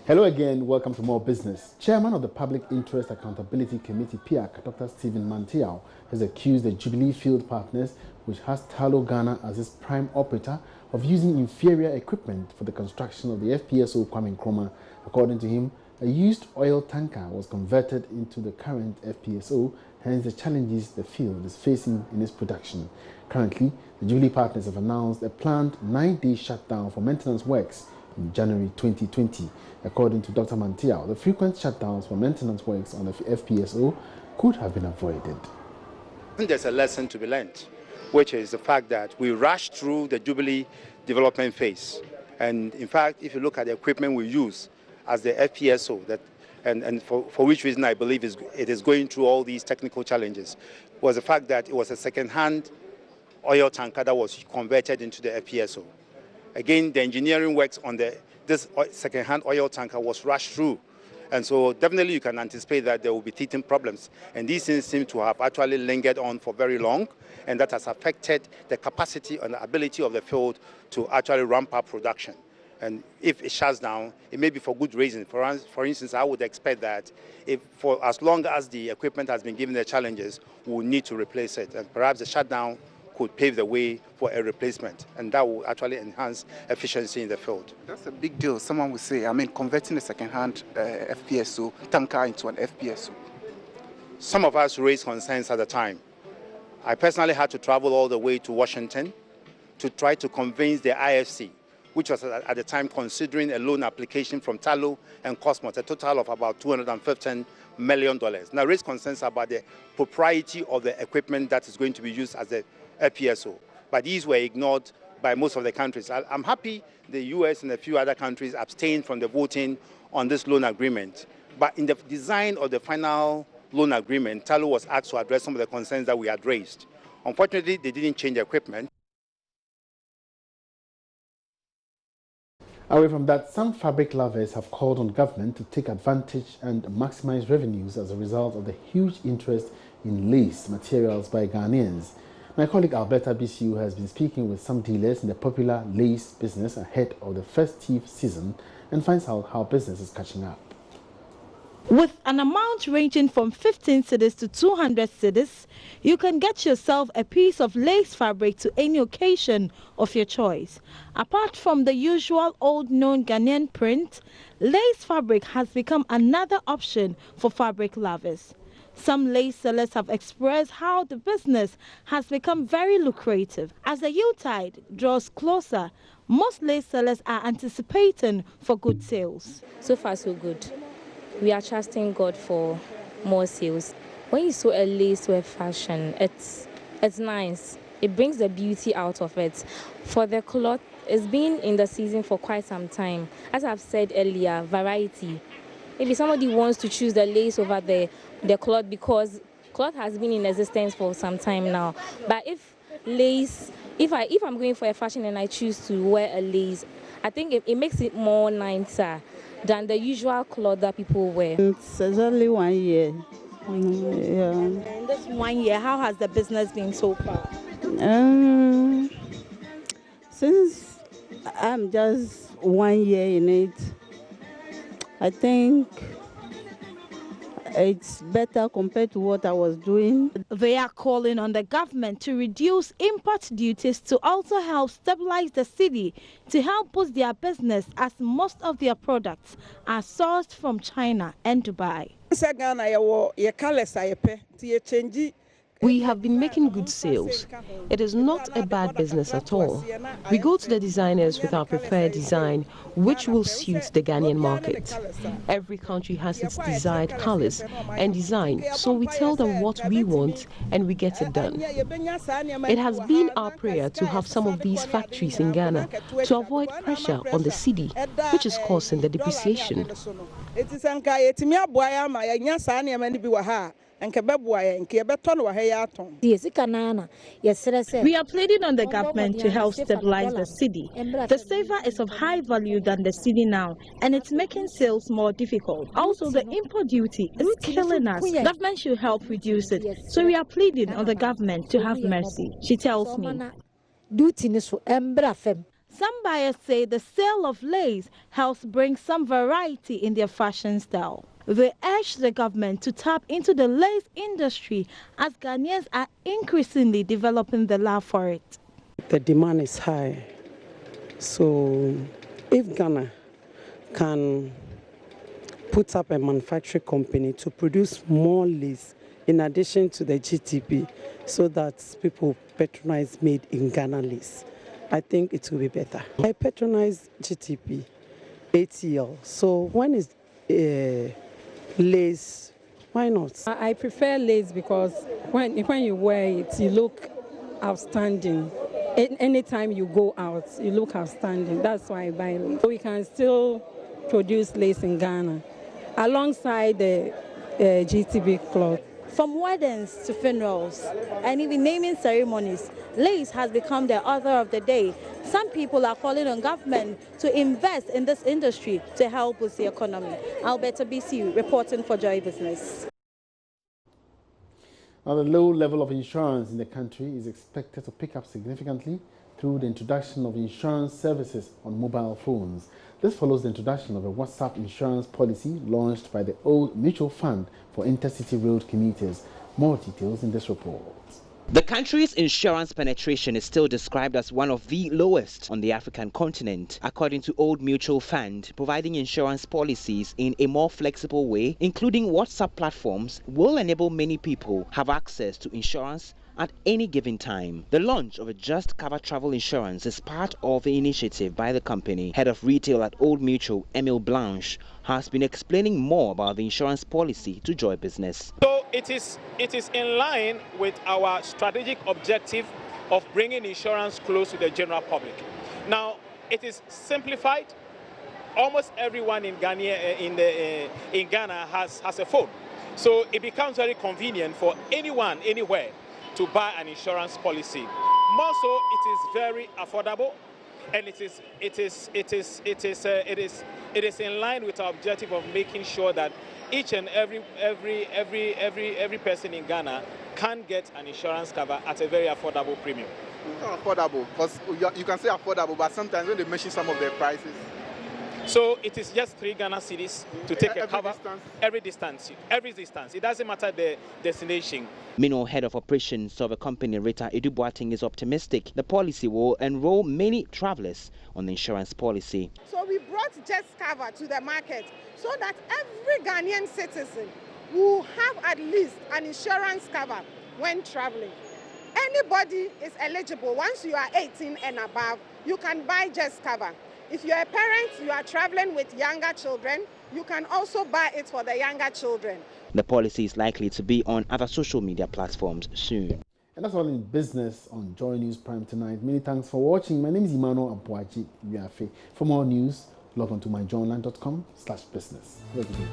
Hello again, welcome to More Business. Chairman of the Public Interest Accountability Committee, PIAC, Dr. Stephen Mantiao, has accused the Jubilee Field Partners, which has Talo Ghana as its prime operator, of using inferior equipment for the construction of the FPSO Kwame Nkrumah. According to him, a used oil tanker was converted into the current FPSO, hence the challenges the field is facing in its production. Currently, the Jubilee Partners have announced a planned 9-day shutdown for maintenance works in January 2020. According to Dr. Mantiao, the frequent shutdowns for maintenance works on the FPSO could have been avoided. I think there's a lesson to be learned, which is the fact that we rushed through the Jubilee development phase. And in fact, if you look at the equipment we use as the FPSO, and for which reason I believe it is going through all these technical challenges, was the fact that it was a second-hand oil tanker that was converted into the FPSO. Again, the engineering works on this second-hand oil tanker was rushed through. And so definitely you can anticipate that there will be teething problems. And these things seem to have actually lingered on for very long, and that has affected the capacity and the ability of the field to actually ramp up production. And if it shuts down, it may be for good reason. For instance, I would expect that for as long as the equipment has been given the challenges, we will need to replace it. And perhaps the shutdown could pave the way for a replacement, and that will actually enhance efficiency in the field. That's a big deal. Someone would say, converting a second-hand FPSO tanker into an FPSO. Some of us raised concerns at the time. I personally had to travel all the way to Washington to try to convince the IFC, which was at the time considering a loan application from Talo and Cosmos, a total of about $215 million. Now, raised concerns about the propriety of the equipment that is going to be used as the FPSO, but these were ignored by most of the countries. I'm happy the US and a few other countries abstained from the voting on this loan agreement, but in the design of the final loan agreement, Talo was asked to address some of the concerns that we had raised. Unfortunately, they didn't change the equipment. Away from that, some fabric lovers have called on government to take advantage and maximize revenues as a result of the huge interest in lace materials by Ghanaians. My colleague Alberta BCU has been speaking with some dealers in the popular lace business ahead of the festive season and finds out how business is catching up. With an amount ranging from 15 cedis to 200 cedis, you can get yourself a piece of lace fabric to any occasion of your choice. Apart from the usual old-known Ghanaian print, lace fabric has become another option for fabric lovers. Some lace sellers have expressed how the business has become very lucrative. As the Yuletide draws closer, most lace sellers are anticipating for good sales. So far, so good. We are trusting God for more sales. When you sew a lace with fashion, it's nice. It brings the beauty out of it. For the cloth, it's been in the season for quite some time. As I've said earlier, variety. Maybe somebody wants to choose the lace over the cloth because cloth has been in existence for some time now. But if I'm going for a fashion and I choose to wear a lace, I think it makes it more nicer than the usual cloth that people wear. It's only 1 year. Yeah. In this 1 year, how has the business been so far? Since I'm just 1 year in it, I think it's better compared to what I was doing. They are calling on the government to reduce import duties to also help stabilize the city to help boost their business, as most of their products are sourced from China and Dubai. We have been making good sales. It is not a bad business at all. We go to the designers with our preferred design, which will suit the Ghanaian market. Every country has its desired colors and design, so we tell them what we want and we get it done. It has been our prayer to have some of these factories in Ghana to avoid pressure on the cedi, which is causing the depreciation. We are pleading on the government to help stabilize the cedi. The CFA is of high value than the cedi now, and it's making sales more difficult. Also, the import duty is killing us. Government should help reduce it. So we are pleading on the government to have mercy, she tells me. Some buyers say the sale of lace helps bring some variety in their fashion style. They urge the government to tap into the lace industry as Ghanaians are increasingly developing the love for it. The demand is high, so if Ghana can put up a manufacturing company to produce more lace in addition to the GTP so that people patronize made in Ghana lace, I think it will be better. I patronize GTP, ATL, so when is lace, why not? I prefer lace because when you wear it, you look outstanding. Anytime you go out, you look outstanding. That's why I buy lace. So we can still produce lace in Ghana alongside the GTP cloth. From weddings to funerals and even naming ceremonies, lace has become the order of the day. Some people are calling on government to invest in this industry to help with the economy. Alberta BC reporting for Joy Business. Now, the low level of insurance in the country is expected to pick up significantly through the introduction of insurance services on mobile phones. This follows the introduction of a WhatsApp insurance policy launched by the Old Mutual Fund for Intercity Road Commuters. More details in this report. The country's insurance penetration is still described as one of the lowest on the African continent, according to Old Mutual Fund. Providing insurance policies in a more flexible way, including WhatsApp platforms, will enable many people have access to insurance at any given time. The launch of a Just Cover travel insurance is part of the initiative by the company. Head of retail at Old Mutual, Emil Blanche, has been explaining more about the insurance policy to Joy Business. So it is in line with our strategic objective of bringing insurance close to the general public. Now, it is simplified. Almost everyone in Ghana has a phone. So it becomes very convenient for anyone, anywhere, to buy an insurance policy. More so, it is very affordable, and it is in line with our objective of making sure that each and every person in Ghana can get an insurance cover at a very affordable premium. It's not affordable, because you can say affordable, but sometimes when they mention some of their prices. So it is just 3 Ghana cedis to take a cover every distance. It doesn't matter the destination. Meanwhile, head of operations of a company, Rita Edubuating, is optimistic the policy will enroll many travelers on the insurance policy. So we brought Just Cover to the market so that every Ghanaian citizen will have at least an insurance cover when traveling. Anybody is eligible. Once you are 18 and above, you can buy Just Cover. If you're a parent, you are traveling with younger children, you can also buy it for the younger children. The policy is likely to be on other social media platforms soon. And that's all in business on Joy News Prime tonight. Many thanks for watching. My name is Emmanuel Abuaji Wiafe. For more news, log on to myjoyonline.com/business. Have a good day.